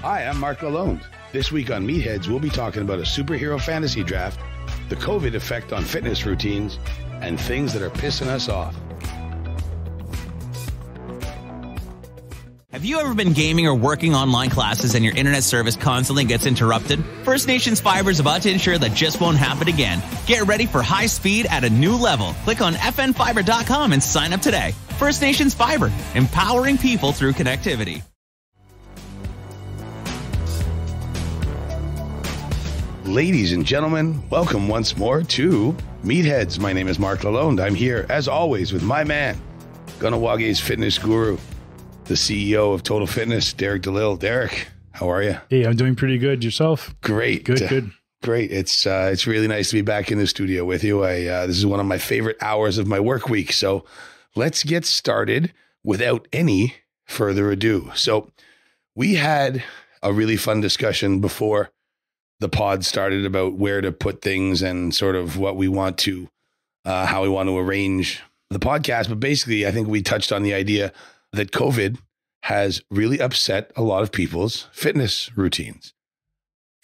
Hi, I'm Marc Lalonde. This week on Meatheads, we'll be talking about a superhero fantasy draft, the COVID effect on fitness routines, and things that are pissing us off. Have you ever been gaming or working online classes and your internet service constantly gets interrupted? First Nations Fiber is about to ensure that just won't happen again. Get ready for high speed at a new level. Click on fnfiber.com and sign up today. First Nations Fiber, empowering people through connectivity. Ladies and gentlemen, welcome once more to Meatheads. My name is Marc Lalonde. I'm here, as always, with my man, Wage's fitness guru, the CEO of Total Fitness, Derek DeLille. Derek, how are you? Hey, I'm doing pretty good. Yourself? Great. Good. Great. It's really nice to be back in the studio with you. This is one of my favorite hours of my work week. So let's get started without any further ado. So we had a really fun discussion before the pod started about where to put things and sort of what we want to, how we want to arrange the podcast. But basically, I think we touched on the idea that COVID has really upset a lot of people's fitness routines.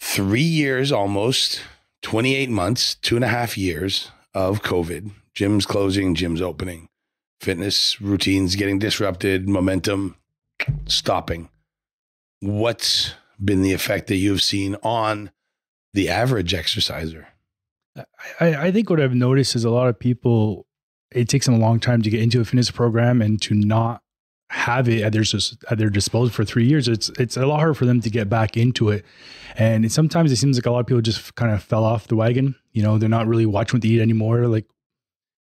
3 years, almost 28 months, 2.5 years of COVID, gyms closing, gyms opening, fitness routines getting disrupted, momentum stopping. What's been the effect that you've seen on the average exerciser? I think what I've noticed is a lot of people, it takes them a long time to get into a fitness program, and to not have it at their disposal for 3 years, it's a lot harder for them to get back into it. And sometimes it seems like a lot of people just kind of fell off the wagon. You know, they're not really watching what they eat anymore. Like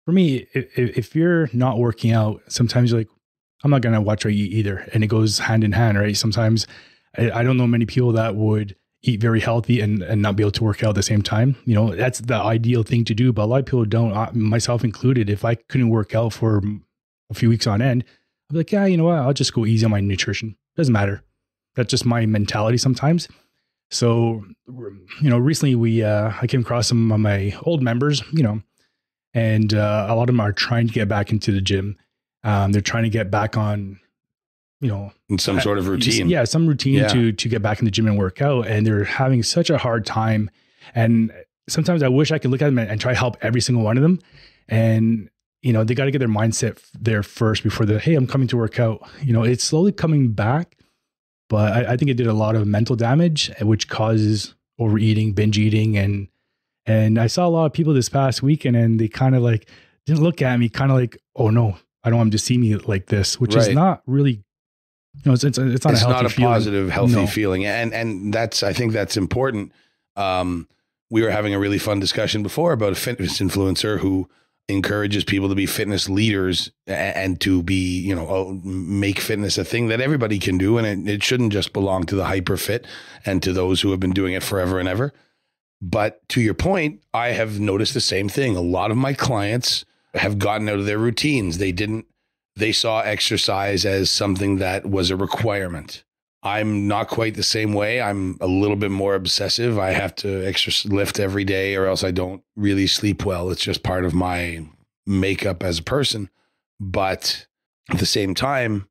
for me, if you're not working out, sometimes you're like, I'm not going to watch what you eat either. And it goes hand in hand, right? Sometimes I don't know many people that would eat very healthy and not be able to work out at the same time. You know, that's the ideal thing to do, but a lot of people don't, myself included. If I couldn't work out for a few weeks on end, I'd be like, yeah, you know what? I'll just go easy on my nutrition. Doesn't matter. That's just my mentality sometimes. So, you know, recently I came across some of my old members, you know, and a lot of them are trying to get back into the gym. They're trying to get back on, you know, in some sort of routine. Yeah, some routine to get back in the gym and work out. And they're having such a hard time. And sometimes I wish I could look at them and try to help every single one of them. And you know, they got to get their mindset there first before they're, hey, I'm coming to work out. You know, it's slowly coming back, but I think it did a lot of mental damage, which causes overeating, binge eating. And I saw a lot of people this past weekend, and they kind of like didn't look at me kind of like, oh no, I don't want them to see me like this, which is not really, you know, it's not a healthy not a feeling. Positive, healthy feeling. And I think that's important. We were having a really fun discussion before about a fitness influencer who encourages people to be fitness leaders and to be, you know, make fitness a thing that everybody can do. And it shouldn't just belong to the hyper fit and to those who have been doing it forever and ever. But to your point, I have noticed the same thing. A lot of my clients have gotten out of their routines. They saw exercise as something that was a requirement. I'm not quite the same way. I'm a little bit more obsessive. I have to lift every day or else I don't really sleep well. It's just part of my makeup as a person. But at the same time,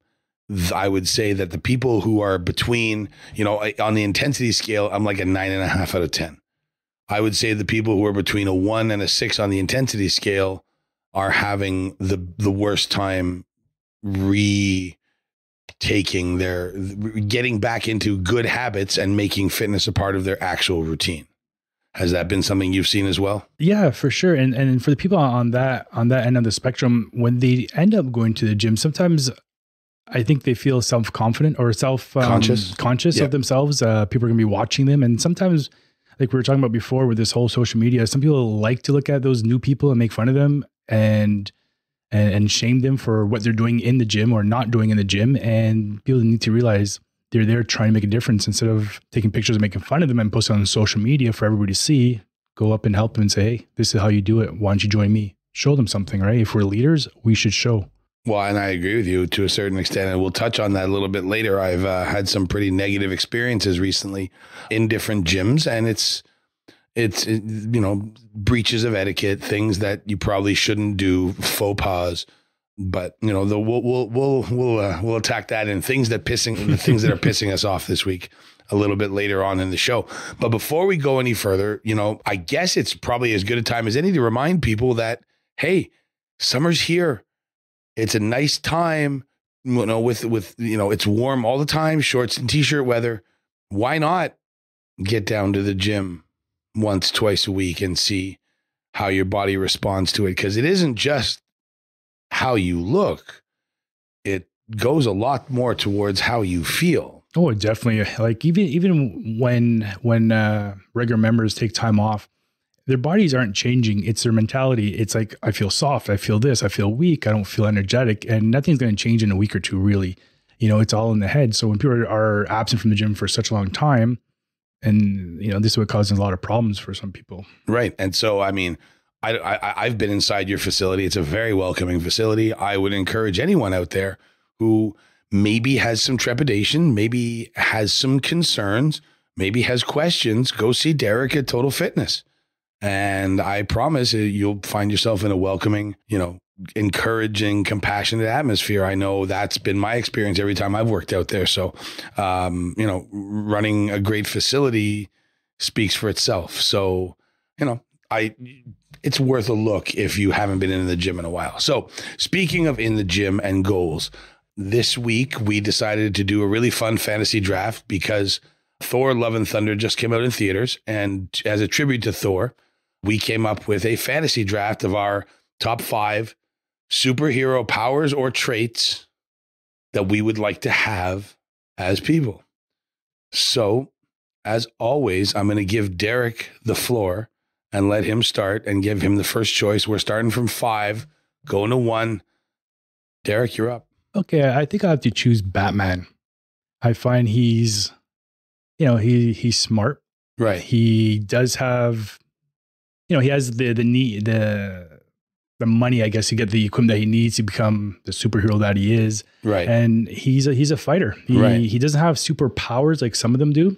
I would say that the people who are between, you know, on the intensity scale, I'm like a 9.5 out of 10. I would say the people who are between a 1 and a 6 on the intensity scale are having the worst time getting back into good habits and making fitness a part of their actual routine. Has that been something you've seen as well? Yeah, for sure. And for the people on that end of the spectrum, when they end up going to the gym, sometimes I think they feel self-confident or conscious of themselves. People are going to be watching them. And sometimes, like we were talking about before with this whole social media, some people like to look at those new people and make fun of them and shame them for what they're doing in the gym or not doing in the gym. And people need to realize they're there trying to make a difference. Instead of taking pictures and making fun of them and posting on social media for everybody to see, go up and help them and say, hey, this is how you do it. Why don't you join me? Show them something, right? If we're leaders, we should show. Well, and I agree with you to a certain extent, and we'll touch on that a little bit later. I've had some pretty negative experiences recently in different gyms, and it's you know, breaches of etiquette, things that you probably shouldn't do, faux pas. But you know, we'll attack that and the things that are pissing us off this week. a little bit later on in the show. But before we go any further, you know, I guess it's probably as good a time as any to remind people that, hey, summer's here. It's a nice time, you know, with you know, it's warm all the time, shorts and t-shirt weather. Why not get down to the gym once, twice a week and see how your body responds to it? Because it isn't just how you look. It goes a lot more towards how you feel. Oh, definitely. Like even when regular members take time off, their bodies aren't changing. It's their mentality. It's like, I feel soft. I feel this. I feel weak. I don't feel energetic. And nothing's going to change in a week or two, really. You know, it's all in the head. So when people are absent from the gym for such a long time, and, you know, this is what causes a lot of problems for some people. Right. And so, I mean, I've been inside your facility. It's a very welcoming facility. I would encourage anyone out there who maybe has some trepidation, maybe has some concerns, maybe has questions, go see Derek at Total Fitness. And I promise you'll find yourself in a welcoming, you know, encouraging, compassionate atmosphere. I know that's been my experience every time I've worked out there. So, you know, running a great facility speaks for itself. So, you know, it's worth a look if you haven't been in the gym in a while. So speaking of in the gym and goals, this week we decided to do a really fun fantasy draft because Thor: Love and Thunder just came out in theaters. And as a tribute to Thor, we came up with a fantasy draft of our top 5 superhero powers or traits that we would like to have as people. So, as always, I'm going to give Derek the floor and let him start and give him the first choice. We're starting from 5, going to 1. Derek, you're up. Okay, I think I have to choose Batman. I find he's, you know, he's smart. Right. He does have, you know, he has the need, the money, I guess, to get the equipment that he needs to become the superhero that he is. Right. And he's a fighter. He doesn't have superpowers like some of them do,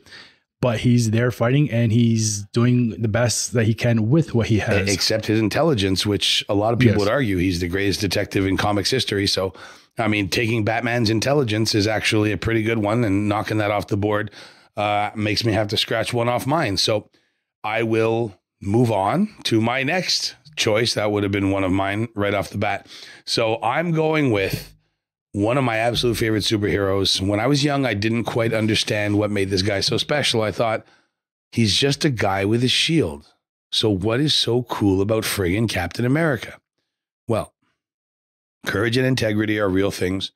but he's there fighting and he's doing the best that he can with what he has. Except his intelligence, which a lot of people would argue he's the greatest detective in comics history. So, I mean, taking Batman's intelligence is actually a pretty good one, and knocking that off the board makes me have to scratch one off mine. So I will move on to my next choice. That would have been one of mine right off the bat. So I'm going with one of my absolute favorite superheroes. When I was young, I didn't quite understand what made this guy so special. I thought, he's just a guy with a shield. So what is so cool about friggin' Captain America? Well, courage and integrity are real things,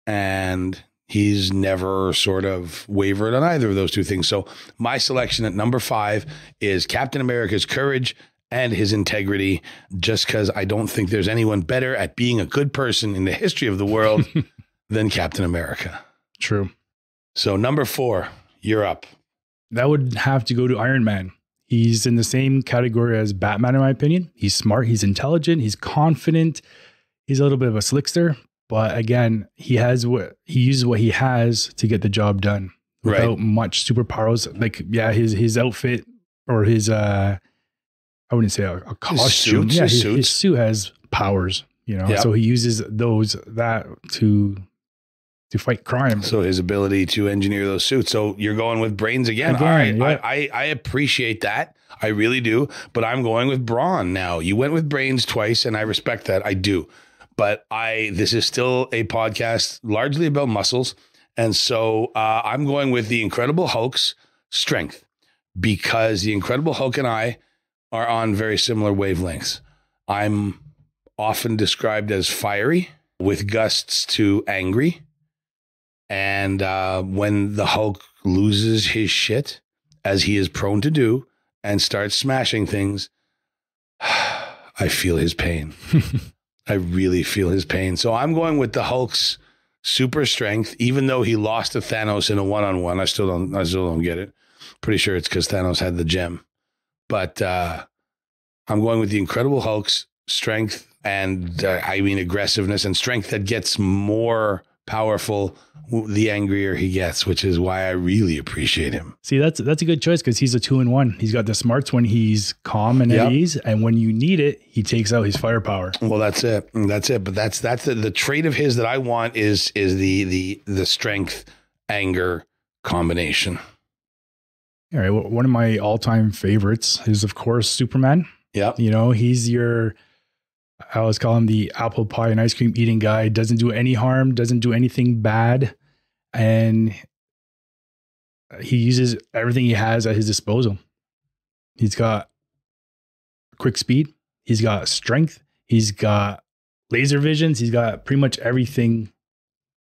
and he's never sort of wavered on either of those two things. So my selection at number 5 is Captain America's courage and his integrity, just because I don't think there's anyone better at being a good person in the history of the world than Captain America. True. So number 4, you're up. That would have to go to Iron Man. He's in the same category as Batman, in my opinion. He's smart, he's intelligent, he's confident, he's a little bit of a slickster. But again, he uses what he has to get the job done without much superpowers. Like, yeah, his outfit or his I wouldn't say a costume. His suit has powers, you know. So he uses that to fight crime. So his ability to engineer those suits. So you're going with brains again. All right, yeah. I appreciate that. I really do. But I'm going with brawn now. You went with brains twice, and I respect that. I do. But this is still a podcast largely about muscles. And so I'm going with the Incredible Hulk's strength, because the Incredible Hulk and I are on very similar wavelengths. I'm often described as fiery with gusts to angry. And when the Hulk loses his shit, as he is prone to do, and starts smashing things, I feel his pain. I really feel his pain. So I'm going with the Hulk's super strength, even though he lost to Thanos in a one-on-one. I still don't get it. Pretty sure it's because Thanos had the gem. But I'm going with the Incredible Hulk's strength and aggressiveness and strength that gets more powerful the angrier he gets, which is why I really appreciate him. See, that's a good choice, because he's a 2-in-1. He's got the smarts when he's calm and at ease, and when you need it, he takes out his firepower. Well, that's it. But that's the trait of his that I want is the strength anger combination. All right. Well, one of my all-time favorites is, of course, Superman. Yeah. You know, he's I always call him the apple pie and ice cream eating guy. Doesn't do any harm, doesn't do anything bad. And he uses everything he has at his disposal. He's got quick speed. He's got strength. He's got laser visions. He's got pretty much everything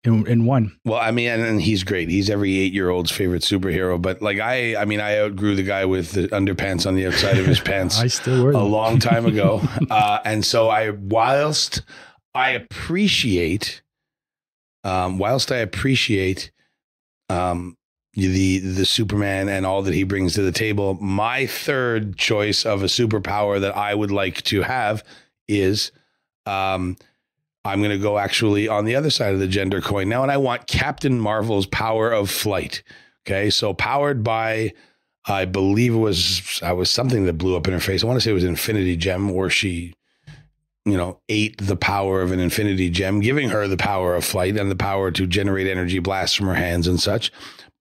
in one. Well, I mean, and he's great. He's every 8-year-old's favorite superhero. But like, I outgrew the guy with the underpants on the outside of his pants. I still wear them. A long time ago. And so whilst I appreciate the Superman and all that he brings to the table, my third choice of a superpower that I would like to have is, I'm going to go actually on the other side of the gender coin now, and I want Captain Marvel's power of flight. Okay, so powered by, I believe it was something that blew up in her face. I want to say it was Infinity Gem, or she, ate the power of an Infinity Gem, giving her the power of flight and the power to generate energy blasts from her hands and such.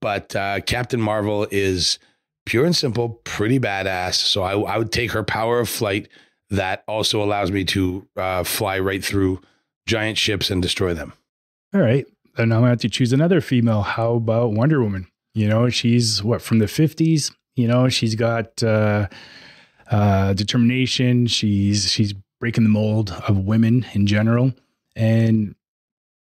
But Captain Marvel is pure and simple, pretty badass. So I would take her power of flight. That also allows me to fly right through giant ships and destroy them. All right. Then I'm going to have to choose another female. How about Wonder Woman? She's from the 50s. She's got determination. She's breaking the mold of women in general. And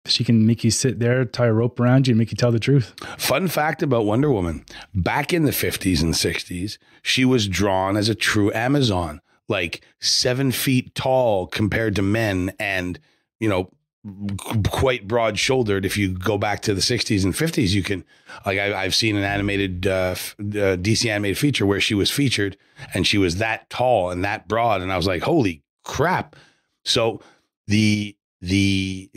she can make you sit there, tie a rope around you, and make you tell the truth. Fun fact about Wonder Woman. Back in the 50s and 60s, she was drawn as a true Amazon, like 7 feet tall compared to men, and quite broad shouldered. If you go back to the 60s and 50s, you can, like, I've seen an animated DC animated feature where she was featured and she was that tall and that broad. And I was like, holy crap. So the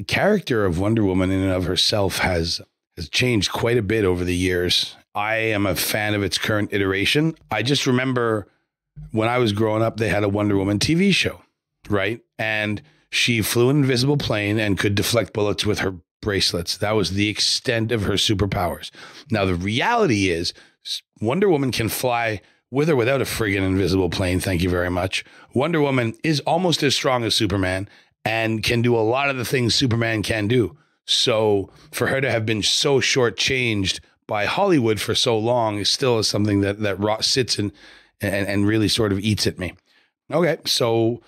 character of Wonder Woman in and of herself has changed quite a bit over the years. I am a fan of its current iteration. I just remember when I was growing up, they had a Wonder Woman TV show, right? And she flew an invisible plane and could deflect bullets with her bracelets. That was the extent of her superpowers. Now, the reality is Wonder Woman can fly with or without a friggin' invisible plane. Thank you very much. Wonder Woman is almost as strong as Superman and can do a lot of the things Superman can do. So for her to have been so shortchanged by Hollywood for so long is still something that sits and really sort of eats at me. Okay, so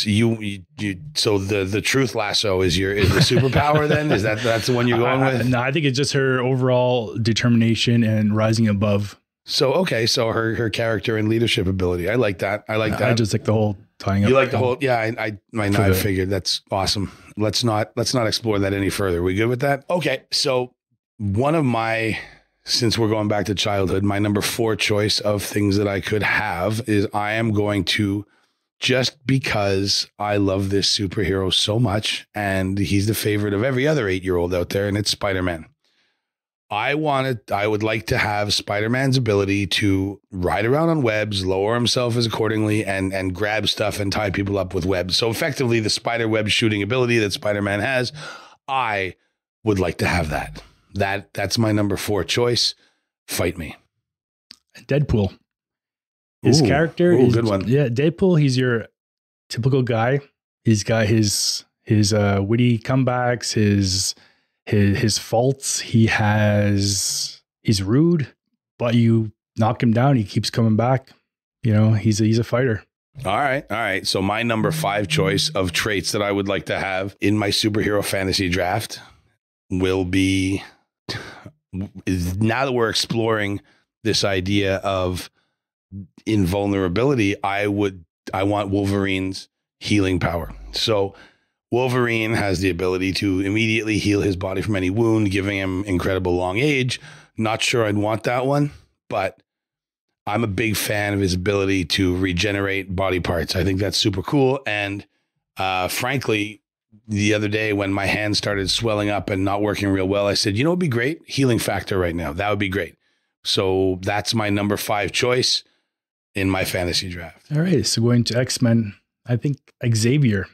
the truth lasso is the superpower then? That's the one you're going with? No, I think it's just her overall determination and rising above. So, okay. So her character and leadership ability. I like that. I just like the whole tying up. You like the whole, yeah, I figured that's awesome. Let's not explore that any further. We good with that? Okay. So since we're going back to childhood, my number 4 choice of things that I could have is I am going to, just because I love this superhero so much, and he's the favorite of every other 8-year-old out there, and it's Spider-Man. I would like to have Spider-Man's ability to ride around on webs, lower himself as accordingly, and grab stuff and tie people up with webs. So effectively, the spider web shooting ability that Spider-Man has, I would like to have that. That's my number 4 choice. Fight me. Deadpool. His character is good one. Yeah, Deadpool, he's your typical guy. He's got his witty comebacks, his faults. He's rude, but you knock him down, he keeps coming back. He's a fighter. All right. So my number 5 choice of traits that I would like to have in my superhero fantasy draft will be, now that we're exploring this idea of invulnerability, I want Wolverine's healing power. So Wolverine has the ability to immediately heal his body from any wound, giving him incredible long age. Not sure I'd want that one, but I'm a big fan of his ability to regenerate body parts. I think that's super cool. And frankly, the other day when my hand started swelling up and not working real well, I said, it'd be great. Healing factor right now. That would be great. So that's my number 5 choice in my fantasy draft. All right. So going to X-Men, I think Xavier.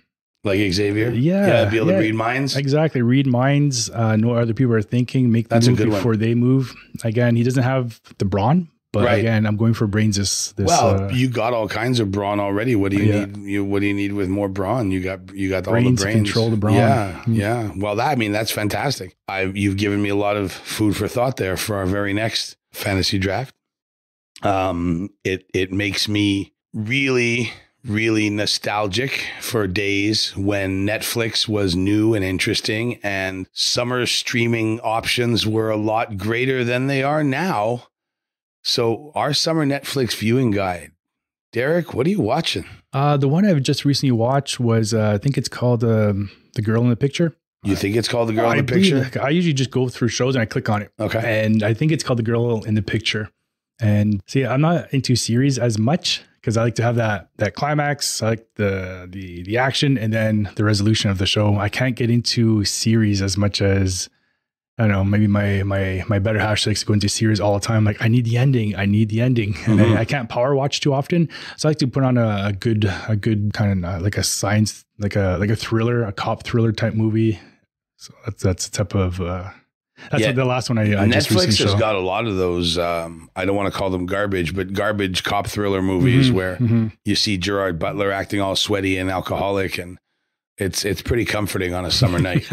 Like Xavier? Yeah. Be able to read minds? Exactly. Read minds, know what other people are thinking, make the move before they move. Again, he doesn't have the brawn, But Right. again, I'm going for brains this Well, you got all kinds of brawn already. What do you need? What do you need with more brawn? You got all the brains. Control the brawn. Yeah, yeah. Well, that's fantastic. You've given me a lot of food for thought there for our very next fantasy draft. It makes me really, really nostalgic for days when Netflix was new and interesting, and summer streaming options were a lot greater than they are now. So our summer Netflix viewing guide, Derek, what are you watching? The one I've just recently watched was, I think it's called The Girl in the Picture. You think it's called The Girl in the Picture? I usually just go through shows and I click on it. Okay. And I think it's called The Girl in the Picture. And see, I'm not into series as much because I like to have that climax. I like the action and then the resolution of the show. I can't get into series as much as, I don't know, maybe my better half likes to go into series all the time. Like, I need the ending. And I can't power watch too often. So I like to put on a good kind of like a science, like a thriller, a cop thriller type movie. So that's the type of, that's the last one I just recently Netflix has saw. got a lot of those, I don't want to call them garbage, but garbage cop thriller movies where you see Gerard Butler acting all sweaty and alcoholic, and it's pretty comforting on a summer night.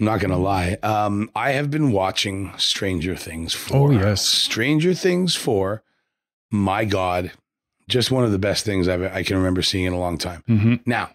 I'm not going to lie. I have been watching Stranger Things 4. Oh, yes. Stranger Things 4, my God, just one of the best things I can remember seeing in a long time. Now,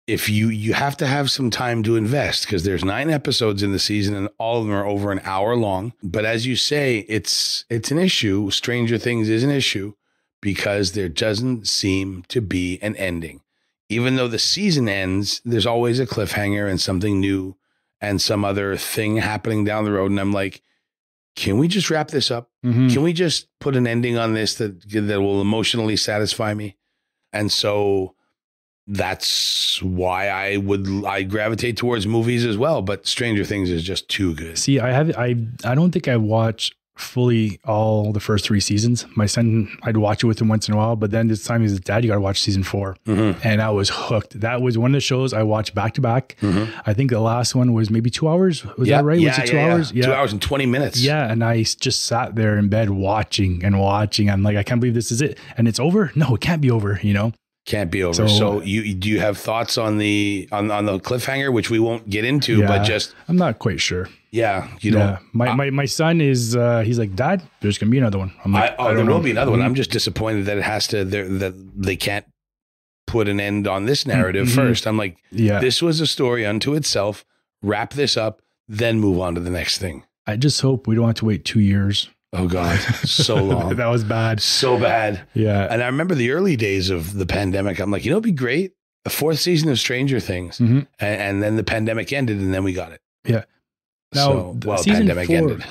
if you have to have some time to invest, because there's 9 episodes in the season and all of them are over an hour long. But as you say, it's an issue. Stranger Things is an issue because there doesn't seem to be an ending. Even though the season ends, there's always a cliffhanger and something new and some other thing happening down the road. And I'm like, can we just wrap this up? Can we just put an ending on this that will emotionally satisfy me? And so that's why I gravitate towards movies as well. But Stranger Things is just too good. See, I don't think I watch fully all the first 3 seasons. My son, I'd watch it with him once in a while, but then this time he's like, Dad, you got to watch season 4. And I was hooked. That was one of the shows I watched back to back. I think the last one was maybe 2 hours. Was that right? Was it 2 hours? Yeah. 2 hours and 20 minutes. Yeah. And I just sat there in bed watching. I'm like, I can't believe this is it. And it's over. No, it can't be over, Can't be over. So do you have thoughts on the cliffhanger, which we won't get into, but just I'm not quite sure. Yeah, you don't. My son is he's like, Dad, there's gonna be another one. I'm like, there will be another one. I'm just disappointed that it has to that they can't put an end on this narrative first. I'm like, this was a story unto itself. Wrap this up, then move on to the next thing. I just hope we don't have to wait 2 years. Oh God, so long. That was bad. So bad. Yeah. And I remember the early days of the pandemic. I'm like, it'd be great. The 4th season of Stranger Things. And then the pandemic ended and then we got it. Yeah. Now, pandemic ended.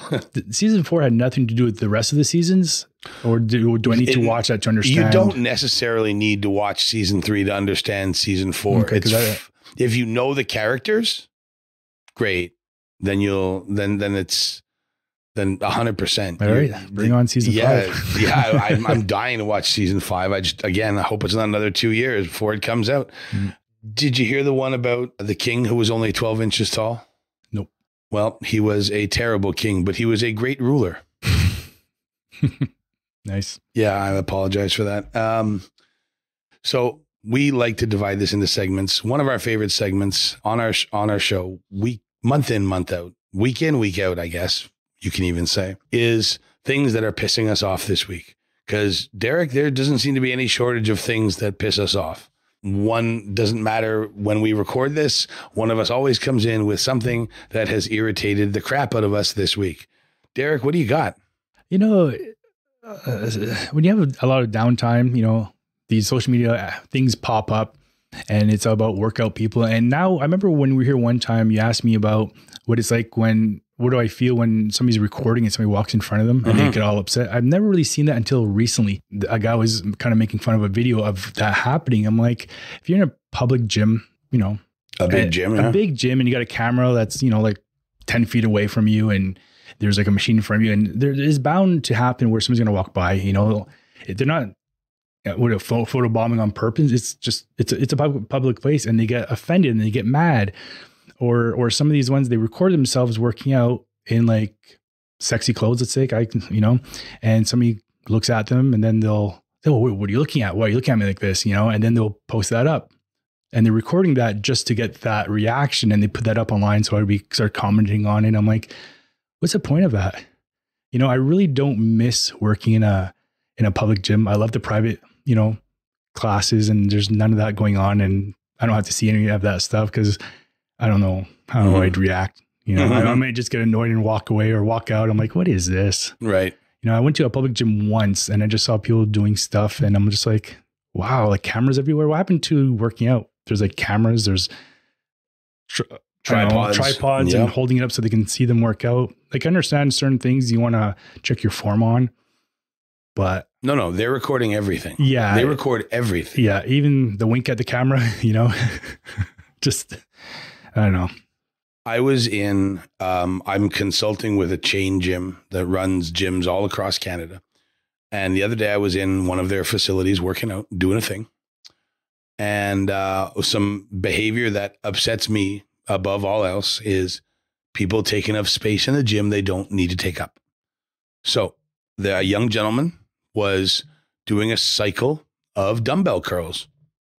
Season 4 had nothing to do with the rest of the seasons, or do I need to watch that to understand? You don't necessarily need to watch season 3 to understand season 4. Okay, if you know the characters, great. Then it's 100%. All right, bring on season 5. Yeah, I'm dying to watch season 5. I hope it's not another 2 years before it comes out. Did you hear the one about the king who was only 12 inches tall? Nope. Well, he was a terrible king, but he was a great ruler. Nice. Yeah, I apologize for that. So we like to divide this into segments. One of our favorite segments on our show, month in, month out, week in, week out, I guess you can even say, is things that are pissing us off this week. Because Derek, there doesn't seem to be any shortage of things that piss us off. One doesn't matter when we record this. One of us always comes in with something that has irritated the crap out of us this week. Derek, what do you got? When you have a lot of downtime, these social media things pop up and it's about workout people. And now I remember when we were here one time, you asked me about what it's like what do I feel when somebody's recording and somebody walks in front of them and they get all upset. I've never really seen that until recently. A guy was kind of making fun of a video of that happening. I'm like, if you're in a public gym, a big gym and you got a camera that's, like 10 feet away from you and there's like a machine in front of you, and there is bound to happen where somebody's going to walk by, they're not with a photo bombing on purpose. It's a public place and they get offended and they get mad. Or some of these ones, they record themselves working out in like sexy clothes, let's say, and somebody looks at them and then they'll, oh, what are you looking at? Why are you looking at me like this? You know, and then they'll post that up. And they're recording that just to get that reaction, and they put that up online. So I start commenting on it. I'm like, what's the point of that? You know, I really don't miss working in a public gym. I love the private, you know, classes, and there's none of that going on. And I don't have to see any of that stuff because I don't know how I'd react. You know, I might just get annoyed and walk away or walk out. I'm like, what is this? Right. You know, I went to a public gym once and I just saw people doing stuff, and I'm just like, wow, like cameras everywhere. What happened to working out? There's like cameras, there's tripods and holding it up so they can see them work out. Like, I understand certain things you want to check your form on, but no, they're recording everything. Yeah. They record everything. Yeah. Even the wink at the camera, you know, just, I don't know. I was in, I'm consulting with a chain gym that runs gyms all across Canada. And the other day I was in one of their facilities working out, doing a thing. And some behavior that upsets me above all else is people taking up space in the gym they don't need to take up. So the young gentleman was doing a cycle of dumbbell curls.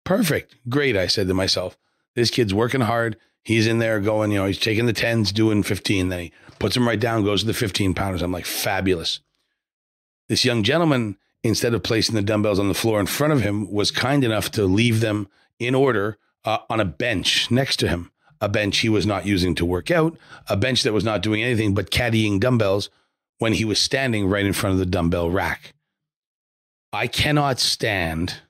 Perfect. Great. I said to myself, this kid's working hard. He's in there going, you know, he's taking the 10s, doing 15. Then he puts them right down, goes to the 15 pounders. I'm like, fabulous. This young gentleman, instead of placing the dumbbells on the floor in front of him, was kind enough to leave them in order on a bench next to him. A bench he was not using to work out, a bench that was not doing anything but caddying dumbbells when he was standing right in front of the dumbbell rack. I cannot stand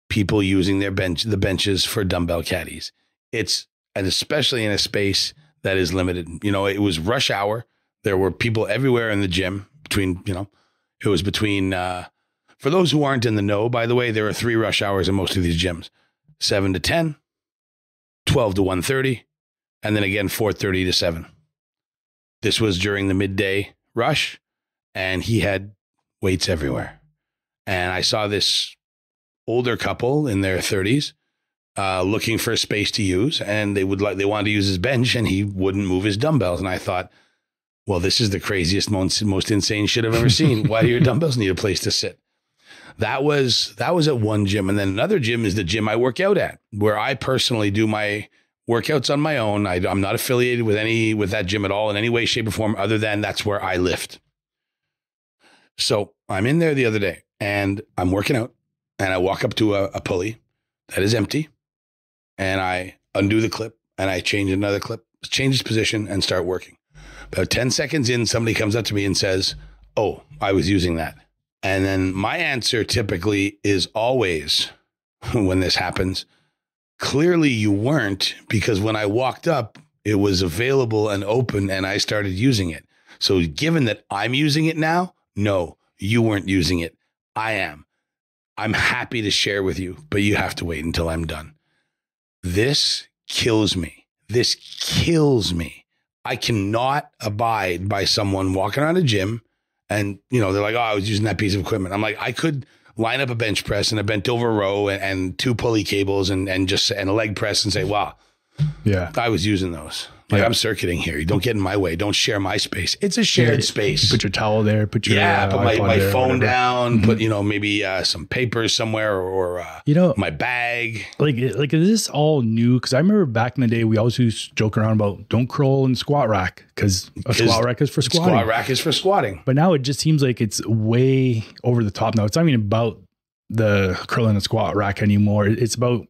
people using the benches for dumbbell caddies. And especially in a space that is limited. You know, it was rush hour. There were people everywhere in the gym between, you know, it was between, for those who aren't in the know, by the way, there are 3 rush hours in most of these gyms, 7 to 10, 12 to 1:30, and then again, 4:30 to 7. This was during the midday rush, and he had weights everywhere. And I saw this older couple in their 30s looking for a space to use, and they wanted to use his bench, and he wouldn't move his dumbbells. And I thought, well, this is the craziest, most insane shit I've ever seen. Why do your dumbbells need a place to sit? That was at one gym. And then another gym is the gym I work out at, where I personally do my workouts on my own. I'm not affiliated with that gym at all in any way, shape, or form, other than that's where I lift. So I'm in there the other day and I'm working out, and I walk up to a pulley that is empty, and I undo the clip and I change another clip, change its position, and start working. About 10 seconds in, somebody comes up to me and says, oh, I was using that. And then my answer typically is always, when this happens, clearly you weren't, because when I walked up, it was available and open and I started using it. So given that I'm using it now, no, you weren't using it. I am. I'm happy to share with you, but you have to wait until I'm done. This kills me. This kills me. I cannot abide by someone walking around a gym and, you know, they're like, oh, I was using that piece of equipment. I'm like, I could line up a bench press and a bent over row and 2 pulley cables and a leg press and say, wow, yeah, I was using those. Like, I'm circuiting here. You don't get in my way. Don't share my space. It's a shared space. You put your towel there. Put your put my phone down. Put, you know, maybe some papers somewhere or you know, my bag. Like is this all new? Because I remember back in the day we always used to joke around about don't curl in squat rack because a squat rack is for squatting. Squat rack is for squatting. But now it just seems like it's way over the top now. It's not even about the curl in a squat rack anymore. It's about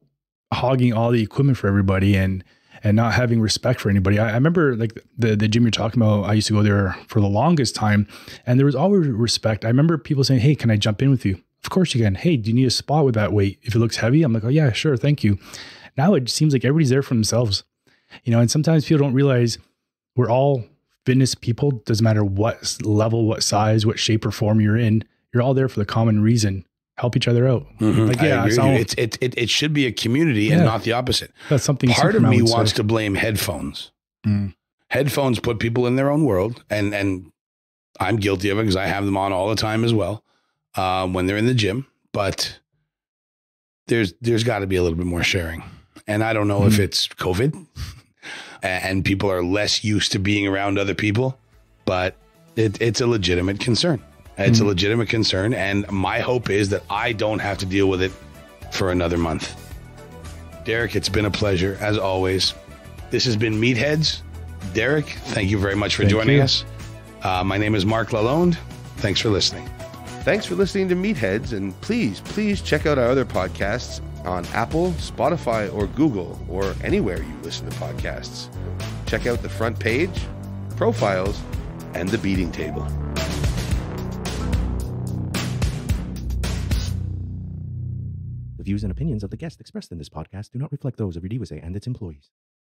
hogging all the equipment for everybody and not having respect for anybody. I remember like the gym you're talking about, I used to go there for the longest time and there was always respect. I remember people saying, hey, can I jump in with you? Of course you can. Hey, do you need a spot with that weight? If it looks heavy, I'm like, oh yeah, sure. Thank you. Now it seems like everybody's there for themselves, you know, and sometimes people don't realize we're all fitness people. Doesn't matter what level, what size, what shape or form you're in. You're all there for the common reason. Help each other out. Mm-hmm. Like, yeah, it should be a community and not the opposite. That's something. Part of me wants to blame headphones. Headphones put people in their own world, and I'm guilty of it because I have them on all the time as well when they're in the gym. But there's got to be a little bit more sharing, and I don't know if it's COVID and people are less used to being around other people, but it's a legitimate concern. It's a legitimate concern. And my hope is that I don't have to deal with it for another month. Derek, it's been a pleasure as always. This has been Meatheads. Derek, thank you very much for joining us. My name is Marc Lalonde. Thanks for listening. Thanks for listening to Meatheads, and please check out our other podcasts on Apple, Spotify, or Google, or anywhere you listen to podcasts. Check out the front page, profiles, and the beating table. The views and opinions of the guests expressed in this podcast do not reflect those of Iorì and its employees.